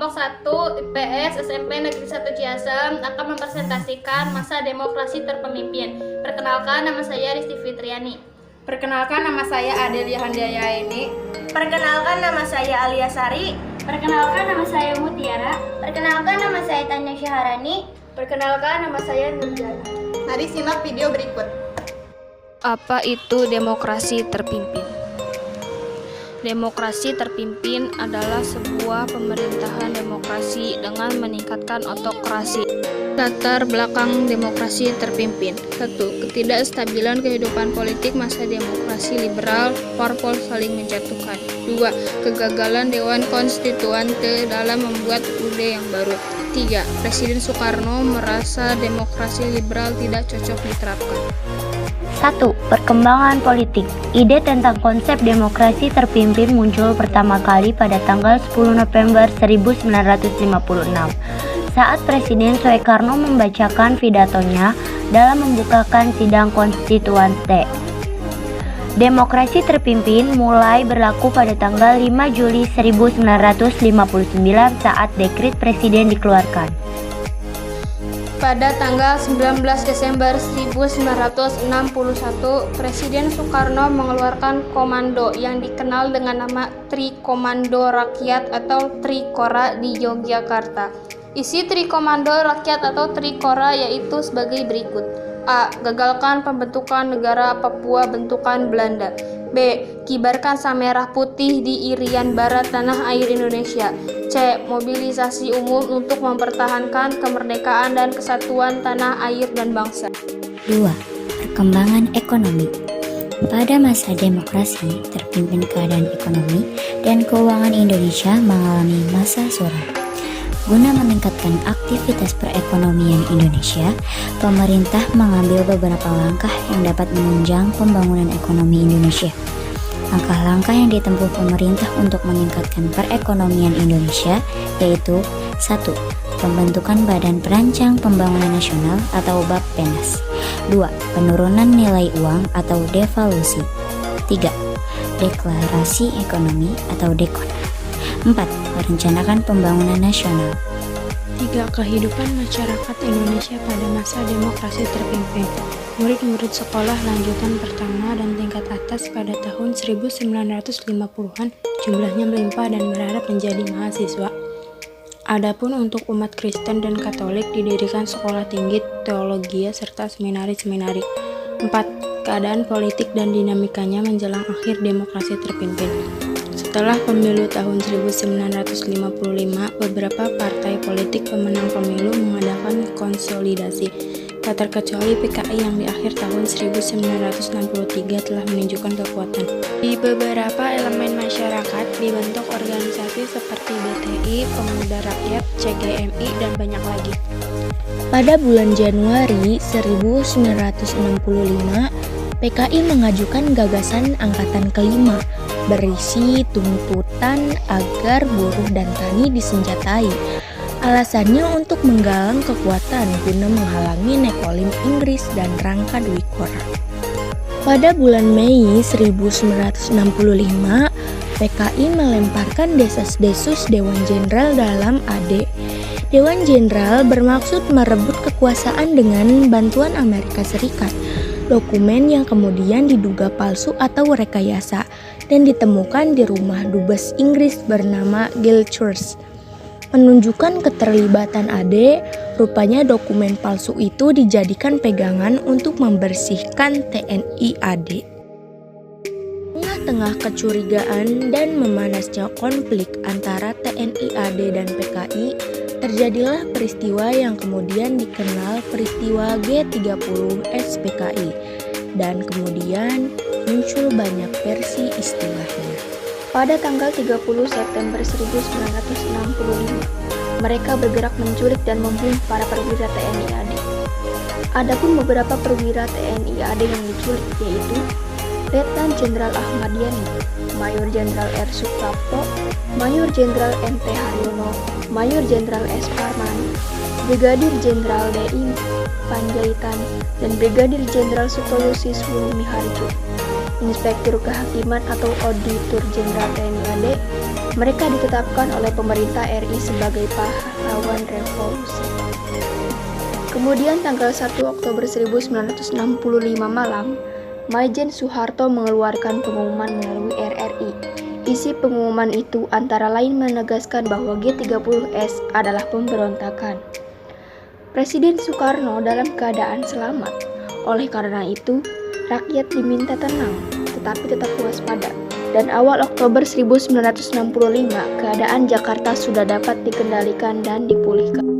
kelompok 1 IPS SMP Negeri 1 Ciasem akan mempresentasikan masa demokrasi terpemimpin. Perkenalkan, nama saya Risti Fitriani. Perkenalkan, nama saya Adelia Handayani. Perkenalkan, nama saya Alia Sari. Perkenalkan, nama saya Mutiara. Perkenalkan, nama saya Tanya Syaharani. Perkenalkan, nama saya Nurjana. Mari simak video berikut. Apa itu demokrasi terpimpin? Demokrasi terpimpin adalah sebuah pemerintahan demokrasi dengan meningkatkan otokrasi. Latar belakang demokrasi terpimpin. 1. Ketidakstabilan kehidupan politik masa demokrasi liberal, parpol saling menjatuhkan. 2. Kegagalan Dewan Konstituante dalam membuat UUD yang baru. 3. Presiden Soekarno merasa demokrasi liberal tidak cocok diterapkan. 1. Perkembangan politik. Ide tentang konsep demokrasi terpimpin muncul pertama kali pada tanggal 10 November 1956 saat Presiden Soekarno membacakan pidatonya dalam membukakan sidang konstituante. Demokrasi terpimpin mulai berlaku pada tanggal 5 Juli 1959 saat dekret Presiden dikeluarkan. Pada tanggal 19 Desember 1961, Presiden Soekarno mengeluarkan komando yang dikenal dengan nama Trikomando Rakyat atau Trikora di Yogyakarta. Isi Trikomando Rakyat atau Trikora yaitu sebagai berikut. A. Gagalkan pembentukan negara Papua bentukan Belanda. B. Kibarkan sang merah putih di Irian Barat tanah air Indonesia. C. Mobilisasi umum untuk mempertahankan kemerdekaan dan kesatuan tanah air dan bangsa. 2. Perkembangan ekonomi. Pada masa demokrasi, terpimpin keadaan ekonomi dan keuangan Indonesia mengalami masa suram. Guna meningkatkan aktivitas perekonomian Indonesia, pemerintah mengambil beberapa langkah yang dapat menunjang pembangunan ekonomi Indonesia. Langkah-langkah yang ditempuh pemerintah untuk meningkatkan perekonomian Indonesia yaitu 1. Pembentukan Badan Perancang Pembangunan Nasional atau Bappenas. 2. Penurunan nilai uang atau devaluasi. 3. Deklarasi ekonomi atau dekon. 4. Merencanakan pembangunan nasional. 3. Kehidupan masyarakat Indonesia pada masa demokrasi terpimpin. Murid-murid sekolah lanjutan pertama dan tingkat atas pada tahun 1950-an jumlahnya melimpah dan berharap menjadi mahasiswa. Adapun untuk umat Kristen dan Katolik didirikan sekolah tinggi, teologi, serta seminari-seminari. 4. Keadaan politik dan dinamikanya menjelang akhir demokrasi terpimpin. Setelah pemilu tahun 1955, beberapa partai politik pemenang pemilu mengadakan konsolidasi, tak terkecuali PKI yang di akhir tahun 1963 telah menunjukkan kekuatan. Di beberapa elemen masyarakat dibentuk organisasi seperti BTI, Pemuda Rakyat, CGMI, dan banyak lagi. Pada bulan Januari 1965, PKI mengajukan gagasan angkatan kelima berisi tuntutan agar buruh dan tani disenjatai. Alasannya untuk menggalang kekuatan guna menghalangi Nekolim Inggris dan Rangka Dwi Kora. Pada bulan Mei 1965, PKI melemparkan desas-desus Dewan Jenderal dalam AD. Dewan Jenderal bermaksud merebut kekuasaan dengan bantuan Amerika Serikat. Dokumen yang kemudian diduga palsu atau rekayasa dan ditemukan di rumah dubes Inggris bernama Gilchrist. Menunjukkan keterlibatan AD, rupanya dokumen palsu itu dijadikan pegangan untuk membersihkan TNI AD. Tengah-tengah kecurigaan dan memanasnya konflik antara TNI AD dan PKI, terjadilah peristiwa yang kemudian dikenal peristiwa G30 SPKI, dan kemudian muncul banyak versi istilahnya. Pada tanggal 30 September 1965, mereka bergerak menculik dan membunuh para perwira TNI AD. Adapun beberapa perwira TNI AD yang diculik yaitu Letnan Jenderal Ahmad Yani, Mayor Jenderal R. Suprapto, Mayor Jenderal M.T. Haryono, Mayor Jenderal S. Parmani, Brigadir Jenderal D.I. Panjaitan, dan Brigadir Jenderal Sutoyo Siswo Miharjo. Inspektur Kehakiman atau Auditor Jenderal TNI AD, Mereka ditetapkan oleh pemerintah RI sebagai pahlawan revolusi. Kemudian tanggal 1 Oktober 1965 malam, Maijen Soeharto mengeluarkan pengumuman melalui RRI. Isi pengumuman itu antara lain menegaskan bahwa G30S adalah pemberontakan. Presiden Soekarno dalam keadaan selamat. Oleh karena itu, rakyat diminta tenang, tetapi tetap waspada. Dan awal Oktober 1965, keadaan Jakarta sudah dapat dikendalikan dan dipulihkan.